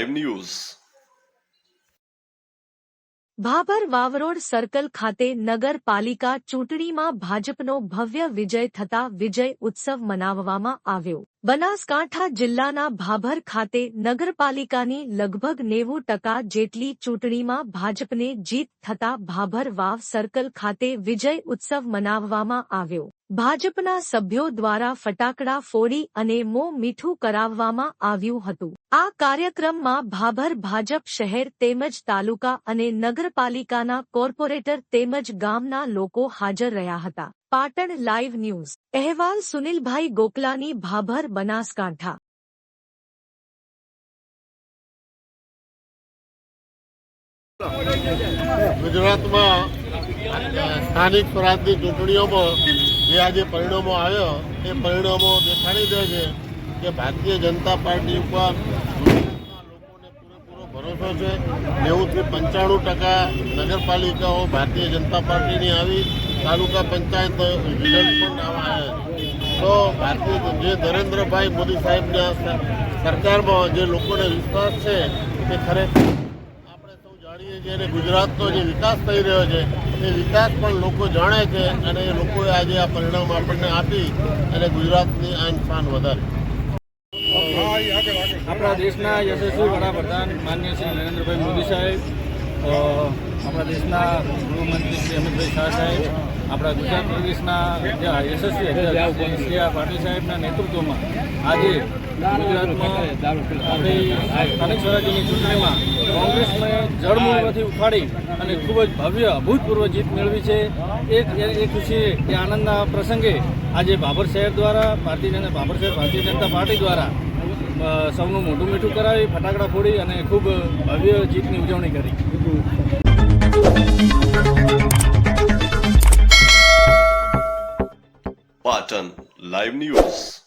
Live news Bhabhar વાવરોડ circle ખાતે નગરપાલિકા ચૂંટણીમાં ભાજપનો ભવ્ય વિજય થતા વિજય ઉત્સવ મનાવવામાં આવ્યો। બનાસકાંઠા જિલ્લાના ભાભર ખાતે નગરપાલિકાની લગભગ 90% જેટલી ચૂંટણીમાં ભાજપને જીત થતા ભાભર વાવ સર્કલ ખાતે વિજય ઉત્સવ મનાવવામાં આવ્યો। ભાજપના સભ્યો દ્વારા ફટાકડા ફોડી અને મોં મીઠું કરાવવામાં આવ્યું હતું। આ કાર્યક્રમમાં ભાભર ભાજપ શહેર તેમજ તાલુકા અને નગરપાલિકાના કોર્પોરેટર તેમજ ગામના લોકો હાજર રહ્યા હતા। પાટણ લાઈવ ન્યૂઝ અહેવાલ સુનિલભાઈ ગોકલાની, ભાભર, બનાસકાંઠા। ગુજરાતમાં સ્થાનિક સ્વરાજની ચૂંટણીઓમાં જે આજે પરિણામો આવ્યો એ પરિણામો દેખાડી દે છે કે ભારતીય જનતા પાર્ટી ઉપર ગુજરાતના લોકોને પૂરેપૂરો ભરોસો છે। 90 થી 95% નગરપાલિકાઓ ભારતીય જનતા પાર્ટીની આવી, તાલુકા પંચાયત રિઝલ્ટ પણ આવા આવ્યા। તો ભારતીય જે નરેન્દ્રભાઈ મોદી સાહેબના સરકારમાં જે લોકોને વિશ્વાસ છે તે ખરેખર અને ગુજરાતનો જે વિકાસ થઈ રહ્યો છે એ વિકાસ પણ લોકો જાણે છે અને એ લોકોએ આજે આ પરિણામ આપણને આપી અને ગુજરાતની આન શાન વધારી। આપણા દેશના યશસ્વી વડાપ્રધાન માનનીય શ્રી નરેન્દ્રભાઈ મોદી સાહેબ, આપણા દેશના ગૃહમંત્રી શ્રી અમિતભાઈ શાહ સાહેબ, આપણા ગુજરાત પ્રદેશના યશસ્વી અધ્યક્ષ શ્રી પાટીલ સાહેબના નેતૃત્વમાં આજે ગુજરાતમાં આપણી સ્થાનિક સ્વરાજ્યની ચૂંટણીમાં કોંગ્રેસને જળમૂળમાંથી ઉખાડી અને ખૂબ જ ભવ્ય અભૂતપૂર્વ જીત મેળવી છે। એ ખુશી એ આનંદના પ્રસંગે આજે ભાભર શહેર દ્વારા ભારતીય જનતા પાર્ટી દ્વારા સૌનું મોઢું મીઠું કરાવી, ફટાકડા ફોડી અને ખૂબ ભવ્ય જીતની ઉજવણી કરી। Patan live news.